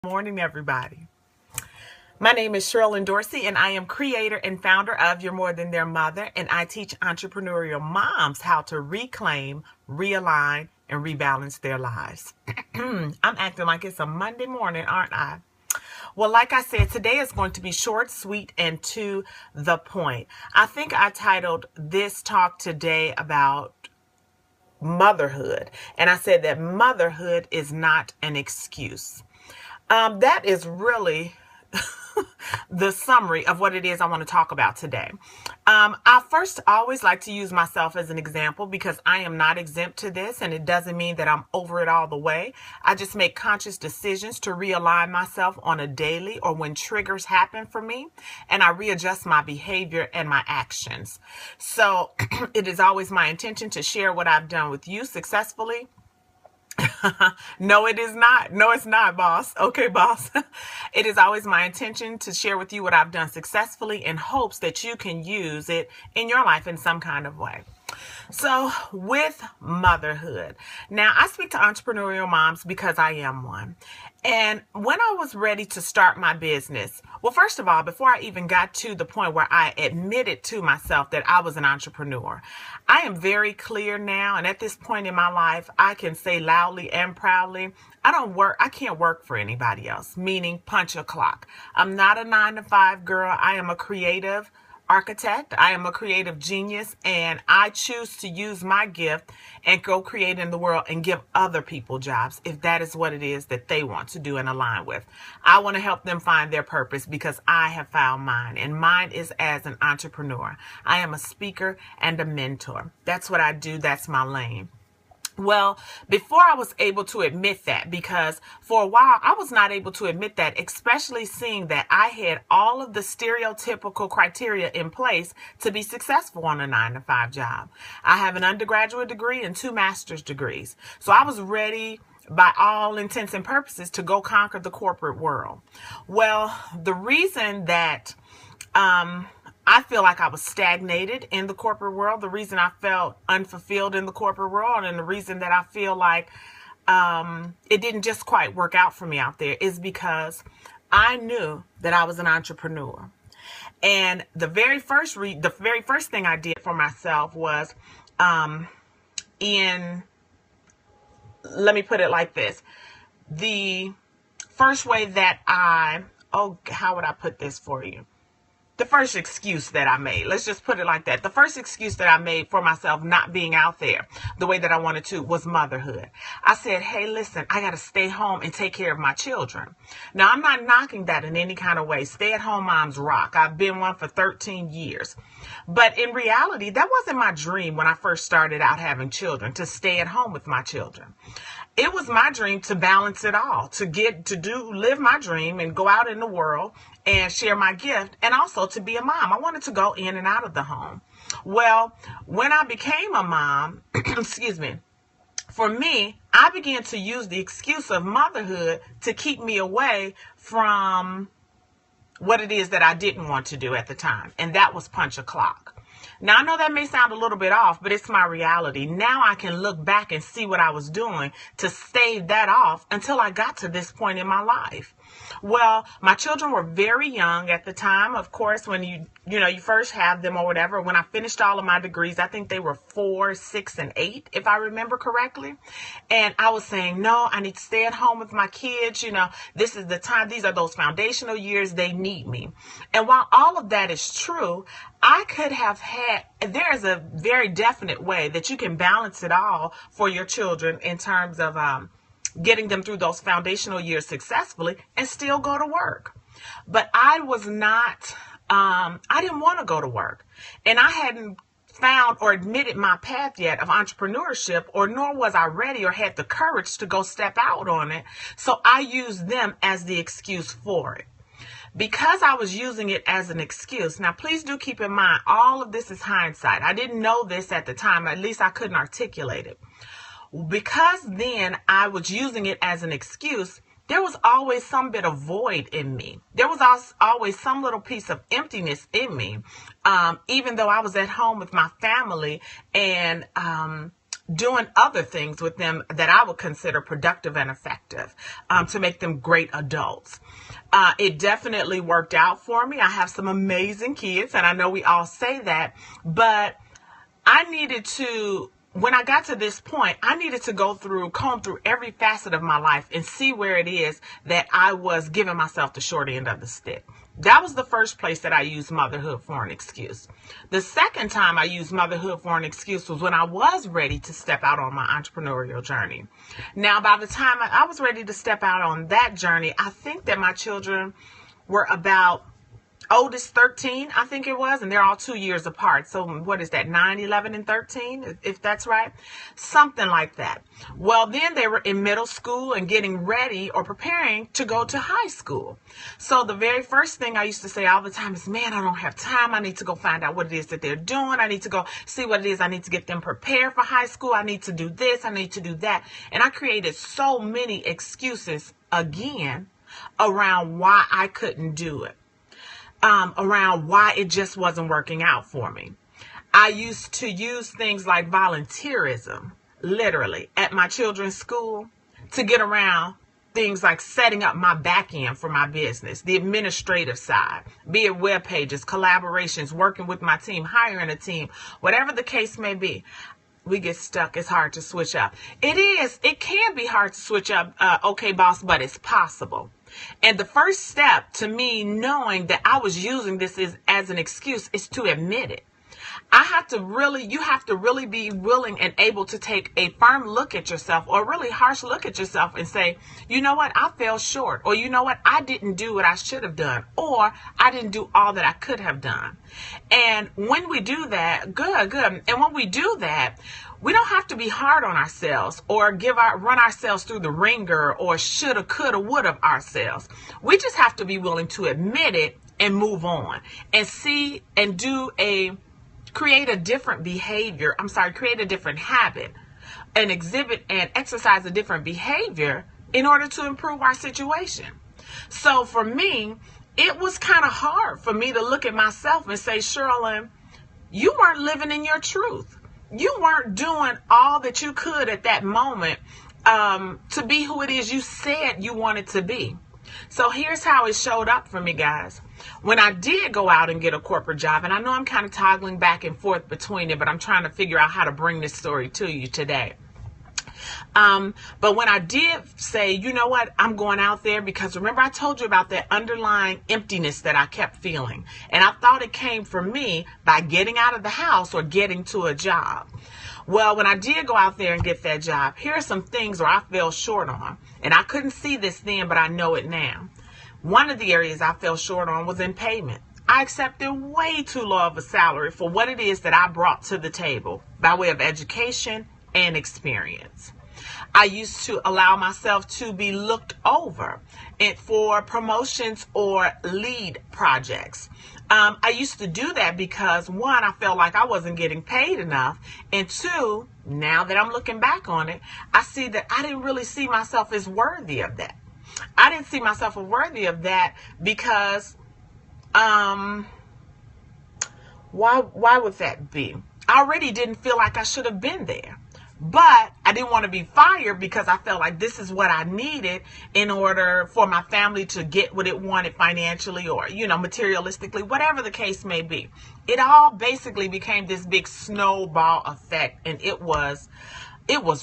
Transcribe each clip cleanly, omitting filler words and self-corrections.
Morning, everybody. My name is Sherilyn Dorsey, and I am creator and founder of You're More Than Their Mother, and I teach entrepreneurial moms how to reclaim, realign, and rebalance their lives. I'm acting like it's a Monday morning, aren't I? Well, like I said, today is going to be short, sweet, and to the point. I think I titled this talk today about motherhood, and I said that motherhood is not an excuse. That is really the summary of what it is I want to talk about today. I first always like to use myself as an example because I am not exempt to this, and it doesn't mean that I'm over it all the way. I just make conscious decisions to realign myself on a daily or when triggers happen for me, and I readjust my behavior and my actions. So it is always my intention to share what I've done with you successfully. No, it is not. No, it's not, boss. Okay, boss. It is always my intention to share with you what I've done successfully in hopes that you can use it in your life in some kind of way. So with motherhood, now I speak to entrepreneurial moms because I am one. And when I was ready to start my business, well, first of all, before I even got to the point where I admitted to myself that I was an entrepreneur, I am very clear now. And at this point in my life, I can say loudly and proudly, I can't work for anybody else, meaning punch a clock. I'm not a 9-to-5 girl. I am a creative architect. I am a creative genius, and I choose to use my gift and go create in the world and give other people jobs if that is what it is that they want to do and align with. I want to help them find their purpose because I have found mine, and mine is as an entrepreneur. I am a speaker and a mentor. That's what I do. That's my lane. Well, before I was able to admit that, because for a while I was not able to admit that, especially seeing that I had all of the stereotypical criteria in place to be successful on a 9-to-5 job. I have an undergraduate degree and 2 master's degrees. So I was ready by all intents and purposes to go conquer the corporate world. Well, the reason that I feel like I was stagnated in the corporate world, the reason I felt unfulfilled in the corporate world, and the reason that I feel like it didn't just quite work out for me out there is because I knew that I was an entrepreneur. And the very first thing I did for myself was let me put it like this. The first way that how would I put this for you? The first excuse that I made, let's just put it like that. The first excuse that I made for myself not being out there the way that I wanted to was motherhood. I said, hey, listen, I got to stay home and take care of my children. Now, I'm not knocking that in any kind of way. Stay-at-home moms rock. I've been one for 13 years. But in reality, that wasn't my dream when I first started out having children, to stay at home with my children. It was my dream to balance it all, to live my dream and go out in the world and share my gift, and also to be a mom. I wanted to go in and out of the home. Well, when I became a mom, for me, I began to use the excuse of motherhood to keep me away from what it is that I didn't want to do at the time, and that was punch a clock. Now, I know that may sound a little bit off, but it's my reality. Now I can look back and see what I was doing to stave that off until I got to this point in my life. Well, my children were very young at the time. Of course, when you first have them or whatever, when I finished all of my degrees, I think they were 4, 6, and 8, if I remember correctly. And I was saying, no, I need to stay at home with my kids. This is the time. These are those foundational years. They need me. And while all of that is true, I could have there is a very definite way that you can balance it all for your children in terms of getting them through those foundational years successfully and still go to work. But I was not, I didn't want to go to work. And I hadn't found or admitted my path yet of entrepreneurship, or nor was I ready or had the courage to go step out on it. So I used them as the excuse for it. Because I was using it as an excuse. Now, please do keep in mind, all of this is hindsight. I didn't know this at the time. At least I couldn't articulate it. Because then I was using it as an excuse, there was always some bit of void in me. There was always some little piece of emptiness in me, even though I was at home with my family and doing other things with them that I would consider productive and effective, to make them great adults. It definitely worked out for me. I have some amazing kids, and I know we all say that, but I needed to, when I got to this point, I needed to comb through every facet of my life and see where it is that I was giving myself the short end of the stick. That was the first place that I used motherhood for an excuse. The second time I used motherhood for an excuse was when I was ready to step out on my entrepreneurial journey. Now, by the time I was ready to step out on that journey, I think that my children were about, oldest 13, I think it was, and they're all 2 years apart. So what is that, 9, 11, and 13, if that's right? Something like that. Well, then they were in middle school and getting ready or preparing to go to high school. So the very first thing I used to say all the time is, man, I don't have time. I need to go find out what it is that they're doing. I need to go see what it is. I need to get them prepared for high school. I need to do this. I need to do that. And I created so many excuses again around why I couldn't do it. Around why it just wasn't working out for me. I used to use things like volunteerism, literally, at my children's school to get around things like setting up my back end for my business, the administrative side, be it web pages, collaborations, working with my team, hiring a team, whatever the case may be. We get stuck. It's hard to switch up. It can be hard to switch up, okay, boss, but it's possible. And the first step to me knowing that I was using this as an excuse is to admit it. You have to really be willing and able to take a firm look at yourself, or a really harsh look at yourself, and say, you know what, I fell short, or you know what, I didn't do what I should have done, or I didn't do all that I could have done. And when we do that, good. And when we do that, we don't have to be hard on ourselves or run ourselves through the ringer or shoulda, coulda, woulda ourselves. We just have to be willing to admit it and move on and see and create a different habit and exhibit and exercise a different behavior in order to improve our situation. So for me, it was kind of hard for me to look at myself and say, Sherilyn, you weren't living in your truth. You weren't doing all that you could at that moment to be who it is you said you wanted to be. So here's how it showed up for me, guys. When I did go out and get a corporate job, and I know I'm kind of toggling back and forth between it, but I'm trying to figure out how to bring this story to you today. But when I did say, you know what, I'm going out there, because remember I told you about that underlying emptiness that I kept feeling. And I thought it came from me by getting out of the house or getting to a job. Well, when I did go out there and get that job, here are some things where I fell short on. And I couldn't see this then, but I know it now. One of the areas I fell short on was in payment. I accepted way too low of a salary for what it is that I brought to the table by way of education and experience. I used to allow myself to be looked over for promotions or lead projects. I used to do that because, one, I felt like I wasn't getting paid enough. And two, now that I'm looking back on it, I see that I didn't really see myself as worthy of that. I didn't see myself as worthy of that because, why would that be? I already didn't feel like I should have been there. But I didn't want to be fired because I felt like this is what I needed in order for my family to get what it wanted financially or, materialistically, whatever the case may be. It all basically became this big snowball effect, and it was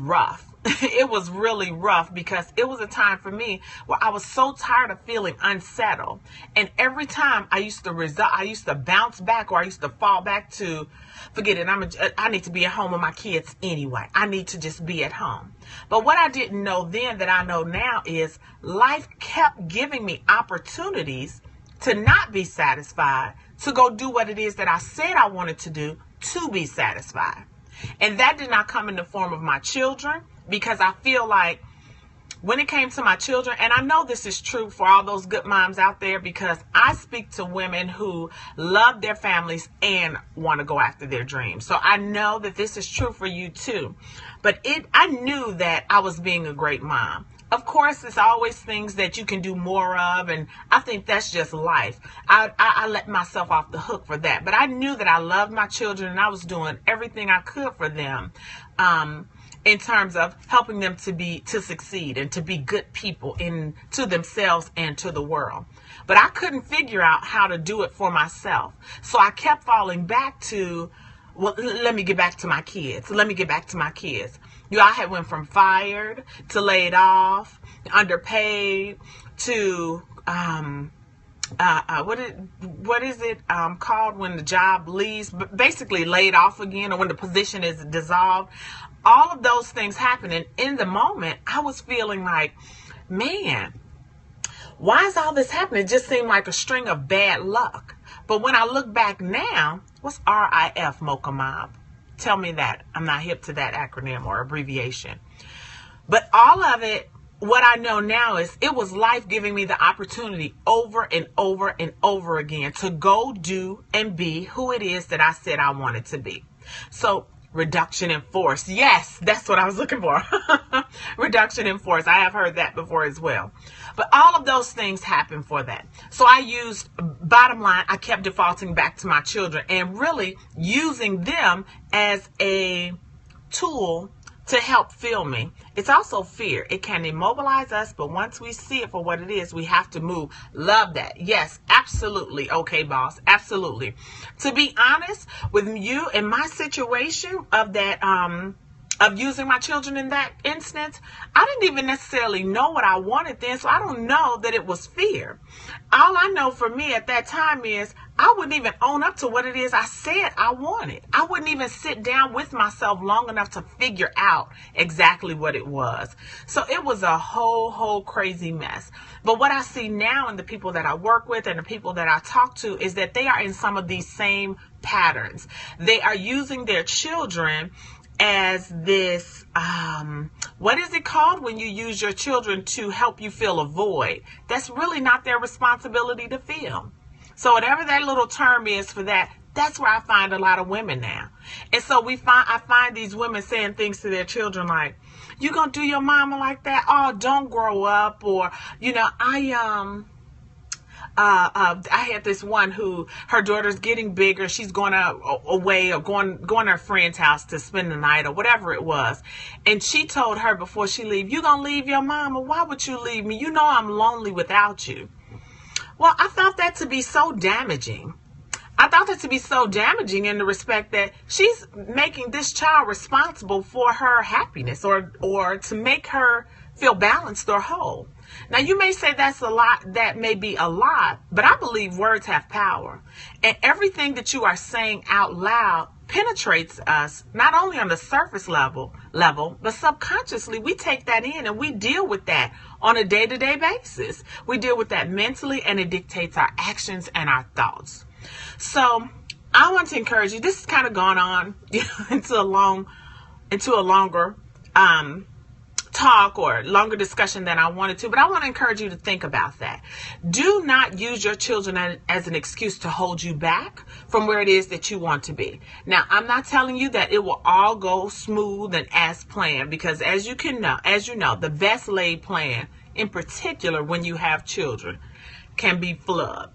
rough. It was really rough because it was a time for me where I was so tired of feeling unsettled. And every time I used to bounce back, or I used to fall back to, forget it, I need to be at home with my kids anyway. I need to just be at home. But what I didn't know then that I know now is life kept giving me opportunities to not be satisfied, to go do what it is that I said I wanted to do to be satisfied. And that did not come in the form of my children, because I feel like when it came to my children, and I know this is true for all those good moms out there, because I speak to women who love their families and want to go after their dreams. So I know that this is true for you too. But I knew that I was being a great mom. Of course, there's always things that you can do more of, and I think that's just life. I let myself off the hook for that. But I knew that I loved my children, and I was doing everything I could for them. in terms of helping them to succeed and to be good people to themselves and to the world. But I couldn't figure out how to do it for myself. So I kept falling back to, well, let me get back to my kids. I had went from fired to laid off, underpaid, to what is it called when the job leaves? Basically laid off again, or when the position is dissolved. All of those things happen, and in the moment, I was feeling like, man, why is all this happening? It just seemed like a string of bad luck. But when I look back now, what's RIF, Mocha Mob? Tell me that. I'm not hip to that acronym or abbreviation. But all of it, what I know now is it was life giving me the opportunity over and over and over again to go do and be who it is that I said I wanted to be. So reduction in force. Yes, that's what I was looking for. Reduction in force. I have heard that before as well. But all of those things happen for that. So bottom line, I kept defaulting back to my children and really using them as a tool to help fill me. It's also fear. It can immobilize us, but once we see it for what it is, we have to move. Love that. Yes, absolutely. Okay, boss. Absolutely. To be honest with you, in my situation of that, of using my children in that instance, I didn't even necessarily know what I wanted then, so I don't know that it was fear. All I know for me at that time is I wouldn't even own up to what it is I said I wanted. I wouldn't even sit down with myself long enough to figure out exactly what it was. So it was a whole crazy mess. But what I see now in the people that I work with and the people that I talk to is that they are in some of these same patterns. They are using their children as this, what is it called when you use your children to help you fill a void? That's really not their responsibility to fill. So whatever that little term is for that, that's where I find a lot of women now. And so I find these women saying things to their children like, you gonna do your mama like that? Oh, don't grow up. Or, I had this one who her daughter's getting bigger. She's going away or going to her friend's house to spend the night or whatever it was. And she told her before she leave, you going to leave your mama? Why would you leave me? You know I'm lonely without you. Well, I found that to be so damaging. I thought that to be so damaging in the respect that she's making this child responsible for her happiness or to make her feel balanced or whole. Now, you may say that's a lot, that may be a lot, but I believe words have power. And everything that you are saying out loud penetrates us, not only on the surface level, but subconsciously we take that in and we deal with that on a day-to-day basis. We deal with that mentally, and it dictates our actions and our thoughts. So I want to encourage you. This has kind of gone on into a longer talk or longer discussion than I wanted to, but I want to encourage you to think about that. Do not use your children as an excuse to hold you back from where it is that you want to be. Now, I'm not telling you that it will all go smooth and as planned, because as you know, the best laid plan, in particular when you have children, can be flawed.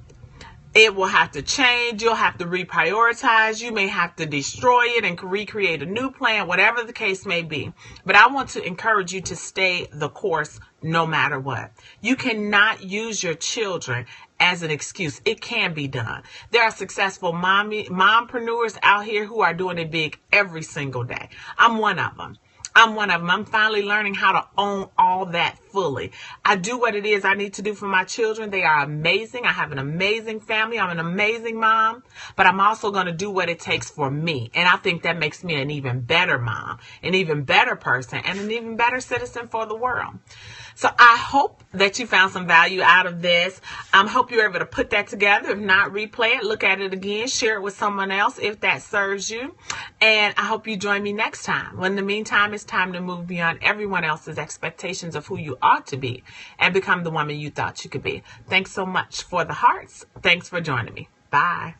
It will have to change. You'll have to reprioritize. You may have to destroy it and recreate a new plan, whatever the case may be. But I want to encourage you to stay the course no matter what. You cannot use your children as an excuse. It can be done. There are successful mompreneurs out here who are doing it big every single day. I'm one of them. I'm finally learning how to own all that fully. I do what it is I need to do for my children. They are amazing. I have an amazing family. I'm an amazing mom, but I'm also going to do what it takes for me. And I think that makes me an even better mom, an even better person, and an even better citizen for the world. So I hope that you found some value out of this. I hope you're able to put that together. If not, replay it, look at it again, share it with someone else if that serves you. And I hope you join me next time. Well, in the meantime, it's time to move beyond everyone else's expectations of who you ought to be and become the woman you thought you could be. Thanks so much for the hearts. Thanks for joining me. Bye.